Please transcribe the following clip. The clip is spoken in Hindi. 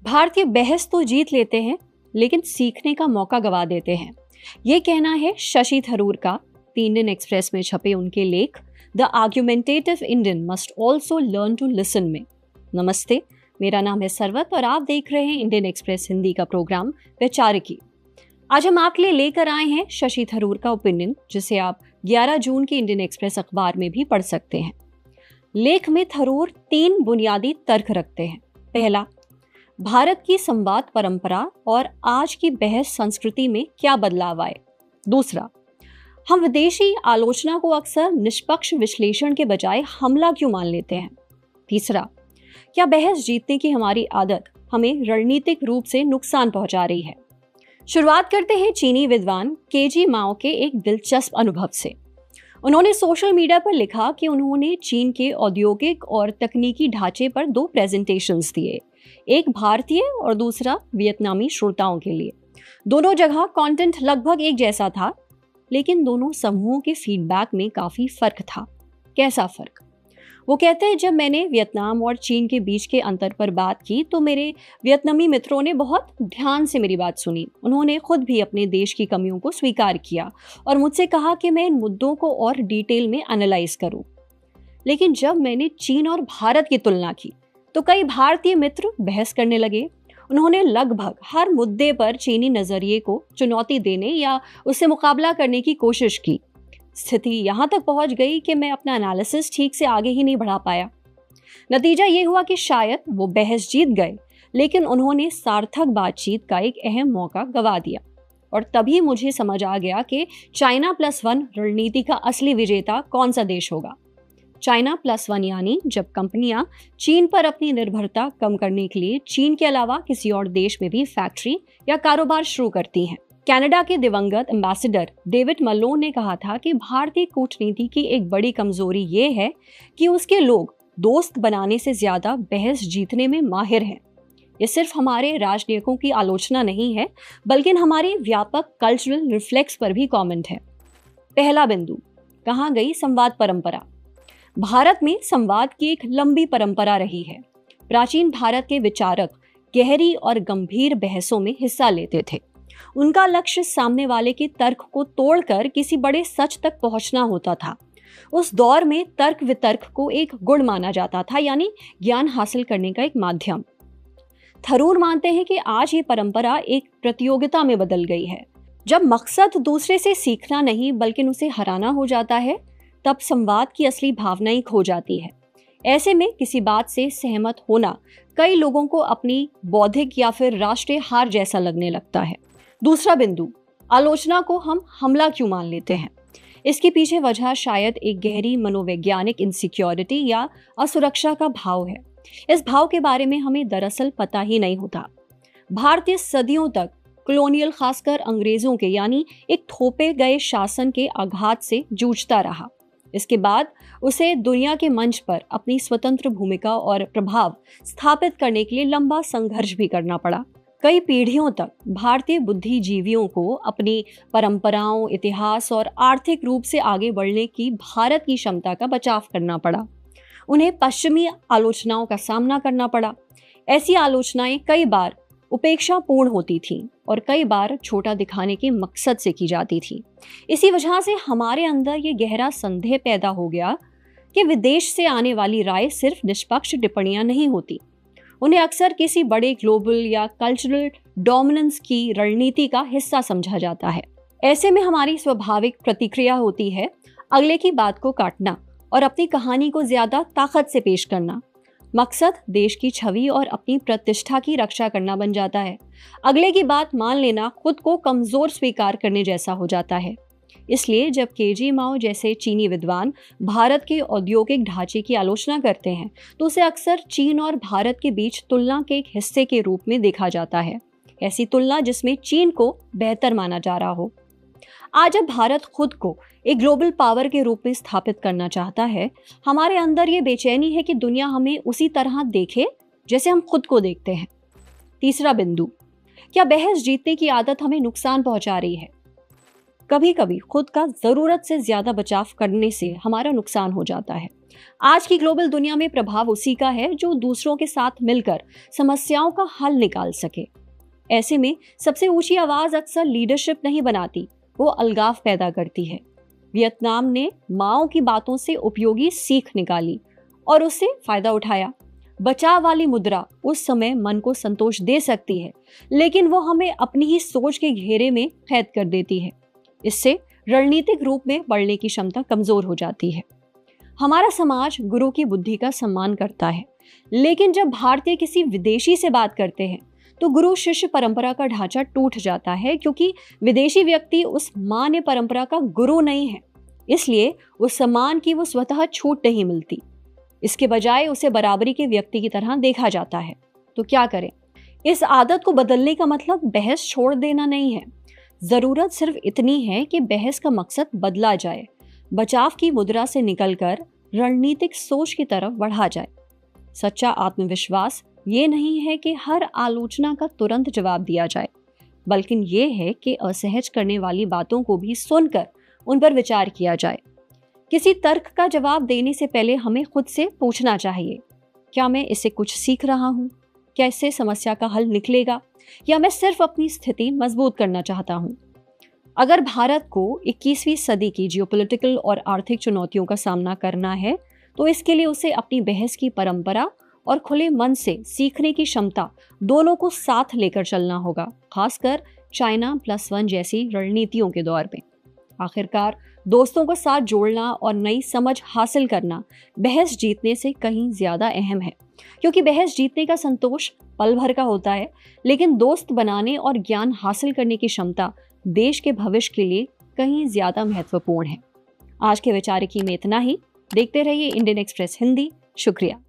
भारतीय बहस तो जीत लेते हैं लेकिन सीखने का मौका गवा देते हैं। ये कहना है शशि थरूर का द इंडियन एक्सप्रेस में छपे उनके लेख the argumentative Indian must also learn to listen में। नमस्ते, मेरा नाम है सरवत और आप देख रहे हैं इंडियन एक्सप्रेस हिंदी का प्रोग्राम वैचारिकी। आज हम आपके लिए लेकर आए हैं शशि थरूर का ओपिनियन, जिसे आप 11 जून के इंडियन एक्सप्रेस अखबार में भी पढ़ सकते हैं। लेख में थरूर 3 बुनियादी तर्क रखते हैं। पहला, भारत की संवाद परंपरा और आज की बहस संस्कृति में क्या बदलाव आए। दूसरा, हम विदेशी आलोचना को अक्सर निष्पक्ष विश्लेषण के बजाय हमला क्यों मान लेते हैं। तीसरा, क्या बहस जीतने की हमारी आदत हमें रणनीतिक रूप से नुकसान पहुंचा रही है। शुरुआत करते हैं चीनी विद्वान केजी माओ के एक दिलचस्प अनुभव से। उन्होंने सोशल मीडिया पर लिखा कि उन्होंने चीन के औद्योगिक और तकनीकी ढांचे पर 2 प्रेजेंटेशंस दिए, एक भारतीय और दूसरा वियतनामी श्रोताओं के लिए। दोनों जगह कंटेंट लगभग एक जैसा था, लेकिन दोनों समूहों के फीडबैक में काफी फर्क था। कैसा फर्क? वो कहते हैं, जब मैंने वियतनाम और चीन के बीच के अंतर पर बात की तो मेरे वियतनामी मित्रों ने बहुत ध्यान से मेरी बात सुनी। उन्होंने खुद भी अपने देश की कमियों को स्वीकार किया और मुझसे कहा कि मैं इन मुद्दों को और डिटेल में एनालाइज करूं। लेकिन जब मैंने चीन और भारत की तुलना की तो कई भारतीय मित्र बहस करने लगे। उन्होंने लगभग हर मुद्दे पर चीनी नजरिए को चुनौती देने या उससे मुकाबला करने की कोशिश की। स्थिति यहां तक पहुंच गई कि मैं अपना एनालिसिस ठीक से आगे ही नहीं बढ़ा पाया। नतीजा ये हुआ कि शायद वो बहस जीत गए, लेकिन उन्होंने सार्थक बातचीत का एक अहम मौका गवा दिया। और तभी मुझे समझ आ गया कि China+1 रणनीति का असली विजेता कौन सा देश होगा। China+1 यानी जब कंपनियां चीन पर अपनी निर्भरता कम करने के लिए चीन के अलावा किसी और देश में भी फैक्ट्री या कारोबार शुरू करती हैं। कनाडा के दिवंगत एम्बेसडर डेविड मलोन ने कहा था कि भारतीय कूटनीति की एक बड़ी कमजोरी ये है कि उसके लोग दोस्त बनाने से ज्यादा बहस जीतने में माहिर हैं। ये सिर्फ हमारे राजनीतिकों की आलोचना नहीं है, बल्कि हमारे व्यापक कल्चरल रिफ्लेक्स पर भी कमेंट है। पहला बिंदु, कहाँ गई संवाद परंपरा। भारत में संवाद की एक लंबी परंपरा रही है। प्राचीन भारत के विचारक गहरी और गंभीर बहसों में हिस्सा लेते थे। उनका लक्ष्य सामने वाले के तर्क को तोड़कर किसी बड़े सच तक पहुंचना होता था। उस दौर में तर्क वितर्क को एक गुण माना जाता था, यानी ज्ञान हासिल करने का एक माध्यम। थरूर मानते हैं कि आज ये परंपरा एक प्रतियोगिता में बदल गई है। जब मकसद दूसरे से सीखना नहीं बल्कि उसे हराना हो जाता है, तब संवाद की असली भावना ही खो जाती है। ऐसे में किसी बात से सहमत होना कई लोगों को अपनी बौद्धिक या फिर राष्ट्रीय हार जैसा लगने लगता है। दूसरा बिंदु, आलोचना को हम हमला क्यों मान लेते हैं। इसके पीछे वजह शायद एक गहरी मनोवैज्ञानिक इनसिक्योरिटी या असुरक्षा का भाव है। इस भाव के बारे में हमें दरअसल पता ही नहीं होता। भारतीय सदियों तक कॉलोनियल, खासकर अंग्रेजों के यानी एक थोपे गए शासन के आघात से जूझता रहा। इसके बाद उसे दुनिया के मंच पर अपनी स्वतंत्र भूमिका और प्रभाव स्थापित करने के लिए लंबा संघर्ष भी करना पड़ा। कई पीढ़ियों तक भारतीय बुद्धिजीवियों को अपनी परंपराओं, इतिहास और आर्थिक रूप से आगे बढ़ने की भारत की क्षमता का बचाव करना पड़ा। उन्हें पश्चिमी आलोचनाओं का सामना करना पड़ा। ऐसी आलोचनाएं कई बार उपेक्षापूर्ण होती थीं और कई बार छोटा दिखाने के मकसद से की जाती थी। इसी वजह से हमारे अंदर ये गहरा संदेह पैदा हो गया कि विदेश से आने वाली राय सिर्फ निष्पक्ष टिप्पणियां नहीं होती। उन्हें अक्सर किसी बड़े ग्लोबल या कल्चरल डोमिनेंस की रणनीति का हिस्सा समझा जाता है। ऐसे में हमारी स्वाभाविक प्रतिक्रिया होती है अगले की बात को काटना और अपनी कहानी को ज्यादा ताकत से पेश करना। मकसद देश की छवि और अपनी प्रतिष्ठा की रक्षा करना बन जाता है। अगले की बात मान लेना खुद को कमजोर स्वीकार करने जैसा हो जाता है। इसलिए जब केजी माओ जैसे चीनी विद्वान भारत के औद्योगिक ढांचे की आलोचना करते हैं तो उसे अक्सर चीन और भारत के बीच तुलना के एक हिस्से के रूप में देखा जाता है। ऐसी तुलना जिसमें चीन को बेहतर माना जा रहा हो। आज जब भारत खुद को एक ग्लोबल पावर के रूप में स्थापित करना चाहता है, हमारे अंदर ये बेचैनी है कि दुनिया हमें उसी तरह देखे जैसे हम खुद को देखते हैं। तीसरा बिंदु, क्या बहस जीतने की आदत हमें नुकसान पहुंचा रही है। कभी कभी खुद का जरूरत से ज्यादा बचाव करने से हमारा नुकसान हो जाता है। आज की ग्लोबल दुनिया में प्रभाव उसी का है जो दूसरों के साथ मिलकर समस्याओं का हल निकाल सके। ऐसे में सबसे ऊंची आवाज अक्सर लीडरशिप नहीं बनाती, वो अलगाव पैदा करती है। वियतनाम ने माओ की बातों से उपयोगी सीख निकाली और उससे फायदा उठाया। बचाव वाली मुद्रा उस समय मन को संतोष दे सकती है, लेकिन वो हमें अपनी ही सोच के घेरे में कैद कर देती है। इससे रणनीतिक रूप में बढ़ने की क्षमता कमजोर हो जाती है। हमारा समाज गुरु की बुद्धि का सम्मान करता है, लेकिन जब भारतीय किसी विदेशी से बात करते हैं तो गुरु शिष्य परंपरा का ढांचा टूट जाता है, क्योंकि विदेशी व्यक्ति उस मान्य परंपरा का गुरु नहीं है। इसलिए उस सम्मान की वो स्वतः छूट नहीं मिलती। इसके बजाय उसे बराबरी के व्यक्ति की तरह देखा जाता है। तो क्या करें? इस आदत को बदलने का मतलब बहस छोड़ देना नहीं है। जरूरत सिर्फ इतनी है कि बहस का मकसद बदला जाए, बचाव की मुद्रा से निकलकर रणनीतिक सोच की तरफ बढ़ा जाए। सच्चा आत्मविश्वास ये नहीं है कि हर आलोचना का तुरंत जवाब दिया जाए, बल्कि ये है कि असहज करने वाली बातों को भी सुनकर उन पर विचार किया जाए। किसी तर्क का जवाब देने से पहले हमें खुद से पूछना चाहिए, क्या मैं इससे कुछ सीख रहा हूँ? क्या इससे समस्या का हल निकलेगा, या मैं सिर्फ अपनी स्थिति मजबूत करना चाहता हूँ? अगर भारत को 21वीं सदी की जियोपॉलिटिकल और आर्थिक चुनौतियों का सामना करना है, तो इसके लिए उसे अपनी बहस की परंपरा और खुले मन से सीखने की क्षमता दोनों को साथ लेकर चलना होगा, खासकर चाइना +1 जैसी रणनीतियों के दौर में। आखिरकार दोस्तों को साथ जोड़ना और नई समझ हासिल करना बहस जीतने से कहीं ज्यादा अहम है, क्योंकि बहस जीतने का संतोष पल भर का होता है, लेकिन दोस्त बनाने और ज्ञान हासिल करने की क्षमता देश के भविष्य के लिए कहीं ज्यादा महत्वपूर्ण है। आज के विचारिकी में इतना ही। देखते रहिए इंडियन एक्सप्रेस हिंदी। शुक्रिया।